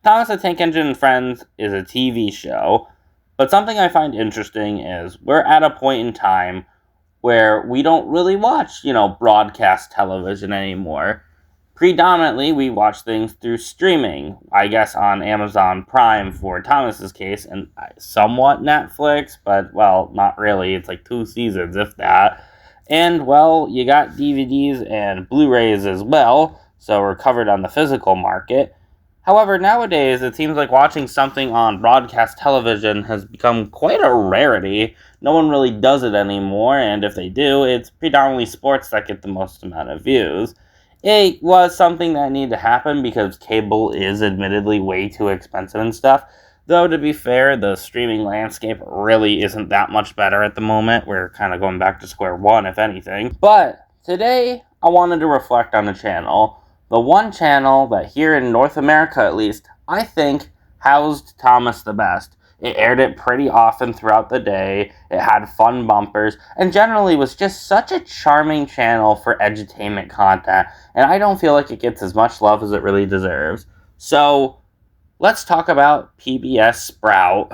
Thomas the Tank Engine and Friends is a TV show, but something I find interesting is we're at a point in time where we don't really watch, broadcast television anymore. Predominantly, we watch things through streaming, I guess on Amazon Prime for Thomas's case, and somewhat Netflix, but, well, not really. It's like 2 seasons, if that. And, well, you got DVDs and Blu-rays as well, so we're covered on the physical market. However, nowadays, it seems like watching something on broadcast television has become quite a rarity. No one really does it anymore, and if they do, it's predominantly sports that get the most amount of views. It was something that needed to happen because cable is admittedly way too expensive and stuff. Though, to be fair, the streaming landscape really isn't that much better at the moment. We're kind of going back to square one, if anything. But today, I wanted to reflect on the channel. The one channel that here in North America, at least, I think housed Thomas the best. It aired it pretty often throughout the day, it had fun bumpers, and generally was just such a charming channel for edutainment content, and I don't feel like it gets as much love as it really deserves. So, let's talk about PBS Sprout.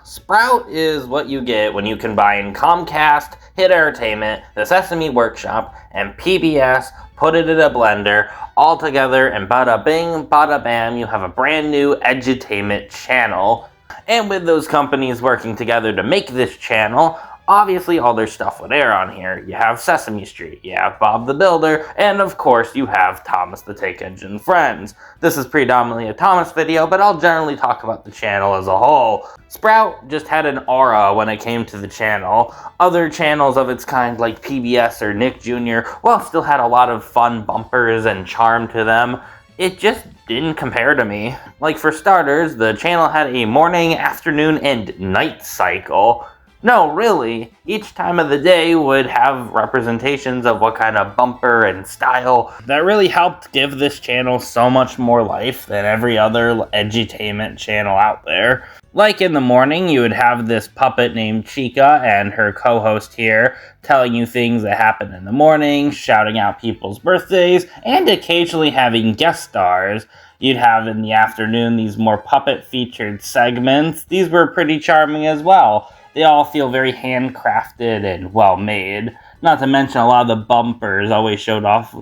Sprout is what you get when you combine Comcast, Hit Entertainment, the Sesame Workshop, and PBS, put it in a blender, all together, and bada bing, bada bam, you have a brand new edutainment channel. And with those companies working together to make this channel, obviously all their stuff would air on here. You have Sesame Street, you have Bob the Builder, and of course you have Thomas the Tank Engine Friends. This is predominantly a Thomas video, but I'll generally talk about the channel as a whole. Sprout just had an aura when it came to the channel. Other channels of its kind like PBS or Nick Jr., well, still had a lot of fun bumpers and charm to them. It just didn't compare to me. Like for starters, the channel had a morning, afternoon, and night cycle. No, really, each time of the day would have representations of what kind of bumper and style that really helped give this channel so much more life than every other edutainment channel out there. Like in the morning, you would have this puppet named Chica and her co-host here telling you things that happen in the morning, shouting out people's birthdays, and occasionally having guest stars. You'd have in the afternoon these more puppet-featured segments. These were pretty charming as well. They all feel very handcrafted and well-made. Not to mention a lot of the bumpers always showed off,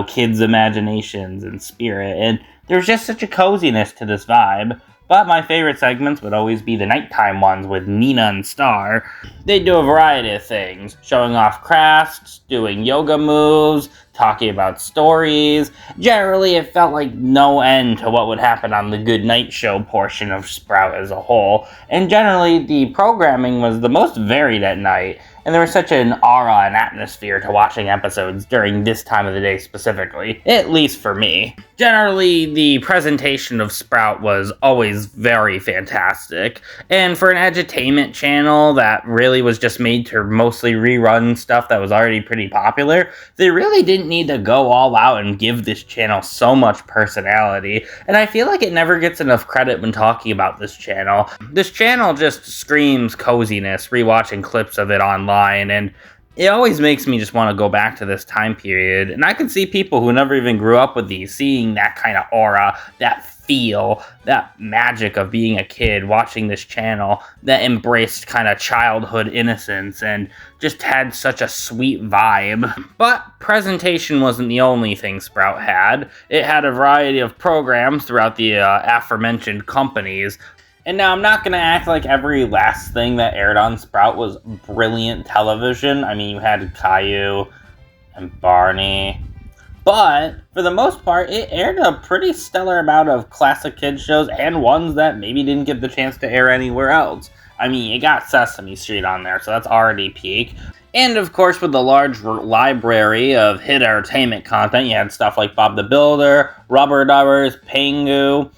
kids' imaginations and spirit. And there's just such a coziness to this vibe. But my favorite segments would always be the nighttime ones with Nina and Star. They do a variety of things, showing off crafts, doing yoga moves, talking about stories. Generally, it felt like no end to what would happen on the Good Night Show portion of Sprout as a whole. And generally, the programming was the most varied at night. And there was such an aura and atmosphere to watching episodes during this time of the day specifically, at least for me. Generally, the presentation of Sprout was always very fantastic, and for an edutainment channel that really was just made to mostly rerun stuff that was already pretty popular, they really didn't need to go all out and give this channel so much personality, and I feel like it never gets enough credit when talking about this channel. This channel just screams coziness, rewatching clips of it online, and it always makes me just want to go back to this time period. And I can see people who never even grew up with these seeing that kind of aura, that feel, that magic of being a kid watching this channel that embraced kind of childhood innocence and just had such a sweet vibe. But presentation wasn't the only thing Sprout had. It had a variety of programs throughout the aforementioned companies. And now, I'm not going to act like every last thing that aired on Sprout was brilliant television. I mean, you had Caillou and Barney. But, for the most part, it aired a pretty stellar amount of classic kids shows and ones that maybe didn't get the chance to air anywhere else. I mean, you got Sesame Street on there, so that's already peak. And, of course, with the large library of hit entertainment content, you had stuff like Bob the Builder, Rubber Dubbers, Pingu,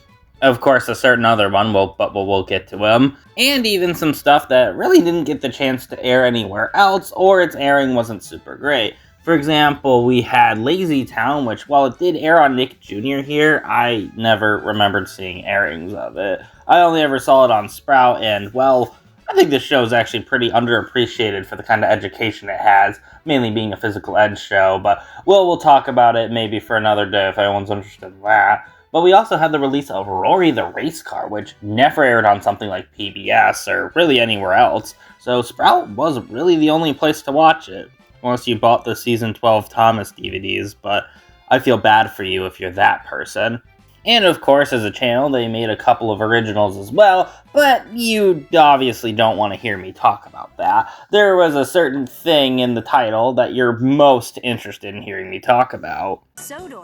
of course, a certain other one, but we'll get to him. And even some stuff that really didn't get the chance to air anywhere else, or its airing wasn't super great. For example, we had Lazy Town, which, while it did air on Nick Jr. here, I never remembered seeing airings of it. I only ever saw it on Sprout, and, well, I think this show is actually pretty underappreciated for the kind of education it has, mainly being a physical ed show, but we'll talk about it maybe for another day if anyone's interested in that. But we also had the release of Rory the Race Car, which never aired on something like PBS or really anywhere else, so Sprout was really the only place to watch it, unless you bought the Season 12 Thomas DVDs, but I feel bad for you if you're that person. And of course, as a channel, they made a couple of originals as well, but you obviously don't want to hear me talk about that. There was a certain thing in the title that you're most interested in hearing me talk about. Sodor,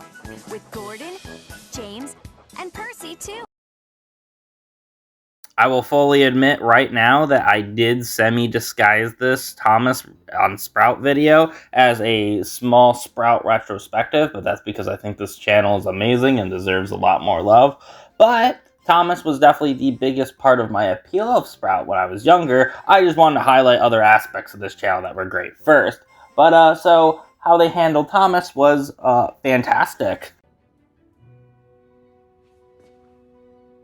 with Gordon, James, and Percy too. I will fully admit right now that I did semi-disguise this Thomas on Sprout video as a small Sprout retrospective, but that's because I think this channel is amazing and deserves a lot more love. But Thomas was definitely the biggest part of my appeal of Sprout when I was younger. I just wanted to highlight other aspects of this channel that were great first. But, so how they handled Thomas was, fantastic.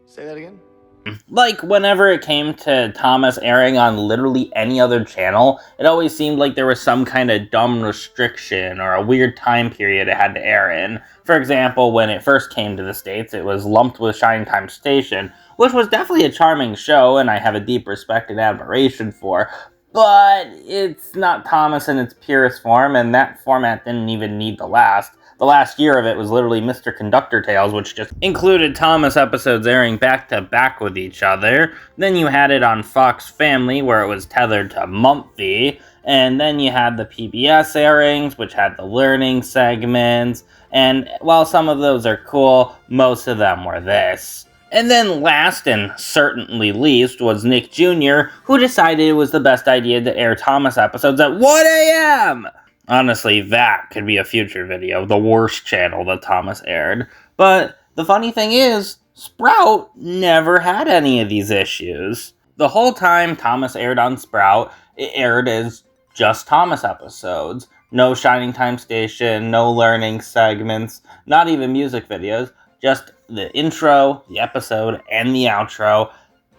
Say that again? Like, whenever it came to Thomas airing on literally any other channel, it always seemed like there was some kind of dumb restriction or a weird time period it had to air in. For example, when it first came to the States, it was lumped with Shining Time Station, which was definitely a charming show and I have a deep respect and admiration for. But it's not Thomas in its purest form, and that format didn't even need to last. The last year of it was literally Mr. Conductor Tales, which just included Thomas episodes airing back-to-back with each other. Then you had it on Fox Family, where it was tethered to monthly. And then you had the PBS airings, which had the learning segments. And while some of those are cool, most of them were this. And then last and certainly least was Nick Jr., who decided it was the best idea to air Thomas episodes at 1 a.m. Honestly, that could be a future video, the worst channel that Thomas aired. But the funny thing is, Sprout never had any of these issues. The whole time Thomas aired on Sprout, it aired as just Thomas episodes. No Shining Time Station, no learning segments, not even music videos, just the intro, the episode, and the outro.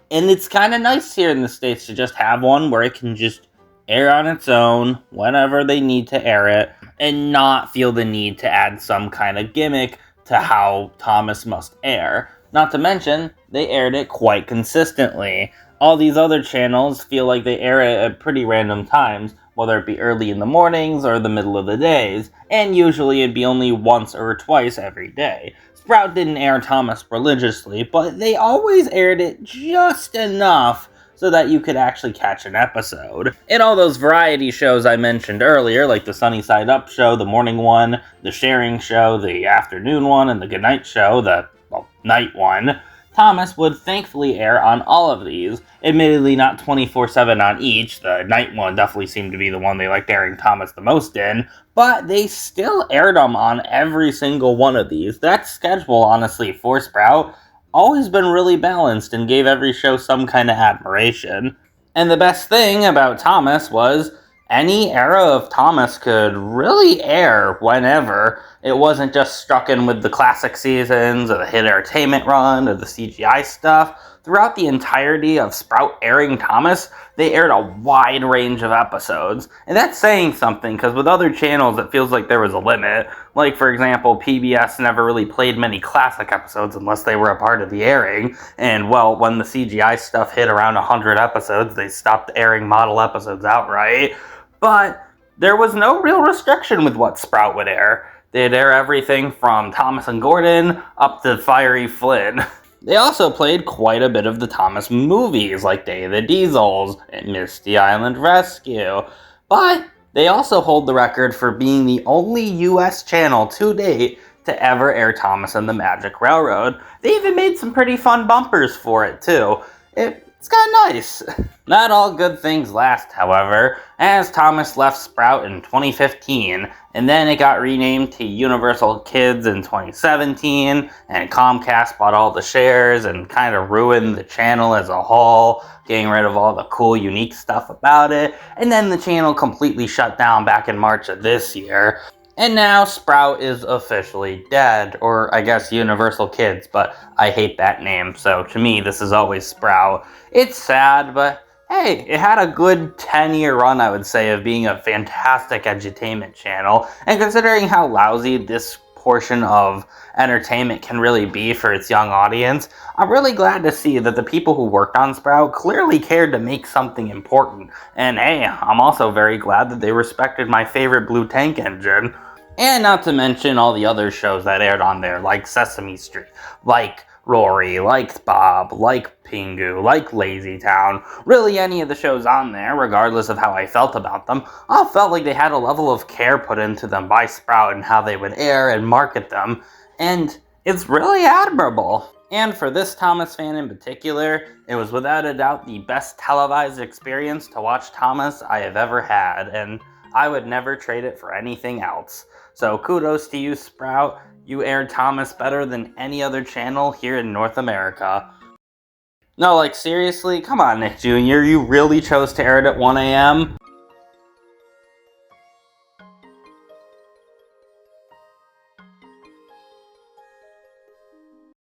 And it's kind of nice here in the States to just have one where it can just air on its own whenever they need to air it and not feel the need to add some kind of gimmick to how Thomas must air. Not to mention, they aired it quite consistently. All these other channels feel like they air it at pretty random times, whether it be early in the mornings or the middle of the days, and usually it'd be only once or twice every day. Sprout didn't air Thomas religiously, but they always aired it just enough so that you could actually catch an episode. In all those variety shows I mentioned earlier, like the Sunny Side Up show, the morning one, the sharing show, the afternoon one, and the goodnight show, the, night one, Thomas would thankfully air on all of these. Admittedly not 24/7 on each, the night one definitely seemed to be the one they liked airing Thomas the most in, but they still aired them on every single one of these. That schedule, honestly, for Sprout, always been really balanced and gave every show some kind of admiration. And the best thing about Thomas was any era of Thomas could really air whenever. It wasn't just struck in with the classic seasons or the hit entertainment run or the CGI stuff. Throughout the entirety of Sprout airing Thomas, they aired a wide range of episodes. And that's saying something, because with other channels it feels like there was a limit. Like, for example, PBS never really played many classic episodes unless they were a part of the airing. And, well, when the CGI stuff hit around 100 episodes, they stopped airing model episodes outright. But there was no real restriction with what Sprout would air. They'd air everything from Thomas and Gordon up to Fiery Flynn. They also played quite a bit of the Thomas movies, like Day of the Diesels and Misty Island Rescue. But they also hold the record for being the only US channel to date to ever air Thomas and the Magic Railroad. They even made some pretty fun bumpers for it, too. It's kind of nice. Not all good things last, however, as Thomas left Sprout in 2015, and then it got renamed to Universal Kids in 2017, and Comcast bought all the shares and kind of ruined the channel as a whole, getting rid of all the cool, unique stuff about it, and then the channel completely shut down back in March of this year. And now Sprout is officially dead, or I guess Universal Kids, but I hate that name, so to me this is always Sprout. It's sad, but hey, it had a good 10-year run, I would say, of being a fantastic edutainment channel. And considering how lousy this portion of entertainment can really be for its young audience, I'm really glad to see that the people who worked on Sprout clearly cared to make something important. And hey, I'm also very glad that they respected my favorite Blue Tank engine. And not to mention all the other shows that aired on there, like Sesame Street, like Rory, like Bob, like Pingu, like Lazy Town. Really any of the shows on there, regardless of how I felt about them, all felt like they had a level of care put into them by Sprout and how they would air and market them, and it's really admirable. And for this Thomas fan in particular, it was without a doubt the best televised experience to watch Thomas I have ever had, and I would never trade it for anything else. So kudos to you, Sprout. You aired Thomas better than any other channel here in North America. No, like seriously? Come on, Nick Jr., you really chose to air it at 1 a.m.?